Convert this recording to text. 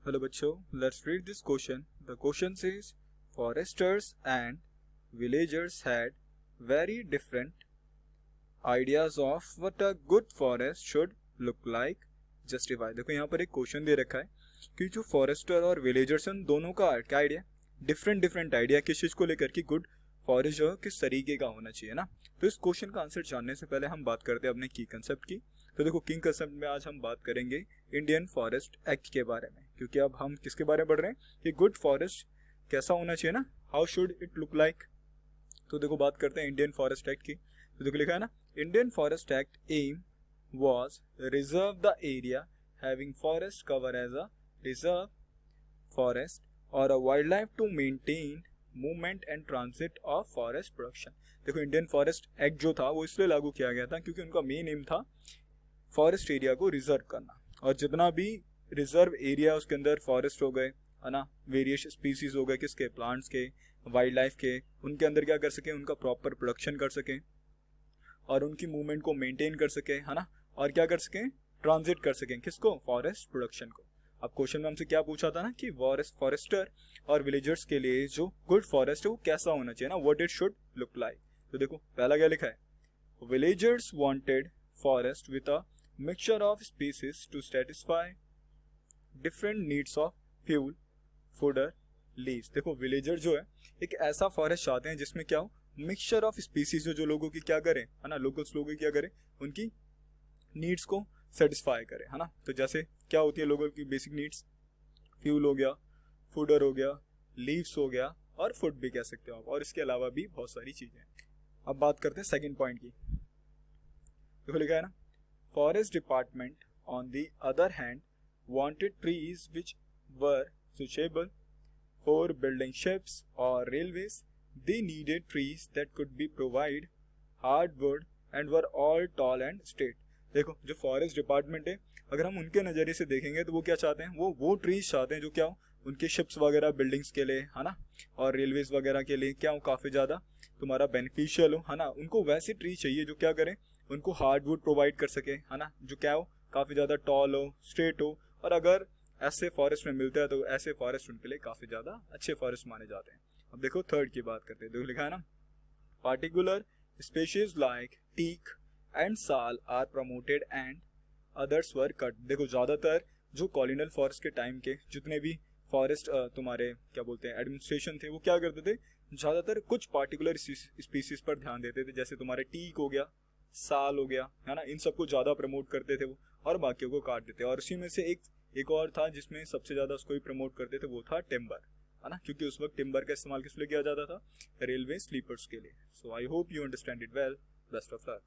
Hello बच्चों, let's read this question. The question says, foresters and villagers had very different ideas of what a good forest should look like. Justify. देखो यहाँ पर एक question दे रखा है कि जो फॉरेस्टर और विलेजर्स हैं दोनों का क्या आइडिया, डिफरेंट आइडिया किस चीज़ को लेकर कि गुड फॉरेस्ट जो है किस तरीके का होना चाहिए ना। तो इस क्वेश्चन का आंसर जानने से पहले हम बात करते हैं अपने की कंसेप्ट की। तो देखो किंग कंसेप्ट में आज हम बात करेंगे इंडियन फॉरेस्ट एक्ट के बारे में, क्योंकि अब हम किसके बारे में पढ़ रहे हैं कि गुड फॉरेस्ट कैसा होना चाहिए ना, how should it look like. तो देखो बात करते हैं इंडियन फॉरेस्ट एक्ट की। तो देखो लिखा है ना, Indian forest act aim was reserve the area having forest cover as a reserve forest or a wildlife to maintain movement and transit of forest production। देखो इंडियन फॉरेस्ट एक्ट जो था वो इसलिए लागू किया गया था क्योंकि उनका मेन एम था फॉरेस्ट एरिया को रिजर्व करना, और जितना भी रिजर्व एरिया उसके अंदर फॉरेस्ट हो गए है ना, वेरियस स्पीसीज हो गए किसके, प्लांट्स के, वाइल्ड लाइफ के, उनके अंदर क्या कर सके, उनका प्रॉपर प्रोडक्शन कर सके और उनकी मूवमेंट को मेंटेन कर सके है ना, और क्या कर सकें, ट्रांजिट कर सकें किसको, फॉरेस्ट प्रोडक्शन को। अब क्वेश्चन में हमसे क्या पूछा था ना कि फॉरेस्टर और विलेजर्स के लिए जो गुड फॉरेस्ट है वो कैसा होना चाहिए ना, what it should look like. तो देखो पहला क्या लिखा है, villagers wanted forest with a mixture of species to satisfy different needs of fuel, fodder, leaves. देखो विलेजर जो है एक ऐसा फॉरेस्ट चाहते हैं जिसमें क्या हो, मिक्सचर ऑफ स्पीसीज जो लोगों की क्या करें है ना, लोकल्स लोगों की क्या करें, उनकी नीड्स को सेटिस्फाई करे है ना। तो जैसे क्या होती है लोगों की बेसिक नीड्स, फ्यूल हो गया, फूडर हो गया, लीव्स हो गया और फूड भी कह सकते हो आप, और इसके अलावा भी बहुत सारी चीजें। अब बात करते हैं सेकंड पॉइंट की। देखो लिखा है ना, forest department on the other hand wanted trees which were suitable for building ships और railways. They needed trees that could be provide hardwood and were all tall and straight. देखो जो forest department है अगर हम उनके नज़रिए से देखेंगे तो वो क्या चाहते हैं, वो ट्रीज चाहते हैं जो क्या हो, उनके शिप्स वगैरह बिल्डिंग्स के लिए है ना, और रेलवेज वगैरह के लिए क्या हो, काफ़ी ज़्यादा तुम्हारा बेनिफिशियल हो है ना। उनको वैसे ट्री चाहिए जो क्या करें, उनको हार्डवुड प्रोवाइड कर सके है ना, जो क्या हो, काफ़ी ज़्यादा टॉल हो, स्ट्रेट हो, और अगर ऐसे फॉरेस्ट में मिलता है तो ऐसे फॉरेस्ट उनके लिए काफ़ी ज़्यादा अच्छे फॉरेस्ट माने जाते हैं। अब देखो थर्ड की बात करते हैं। देखो लिखा है ना, particular species like teak and sal are promoted and others were cut. देखो ज़्यादातर जो कॉलोनियल फॉरेस्ट के टाइम के जितने भी फॉरेस्ट तुम्हारे क्या बोलते हैं एडमिनिस्ट्रेशन थे, वो क्या करते थे, ज़्यादातर कुछ पार्टिकुलर स्पीसीज पर ध्यान देते थे, जैसे तुम्हारे टीक हो गया, साल हो गया है ना, इन सबको ज़्यादा प्रमोट करते थे वो, और बाकियों को काट देते। और उसी में से एक और था जिसमें सबसे ज़्यादा उसको ही प्रमोट करते थे, वो था टिम्बर है ना, क्योंकि उस वक्त टिम्बर का इस्तेमाल किस लिए किया जाता था, रेलवे स्लीपर्स के लिए। So I hope you understand it well. Best of luck.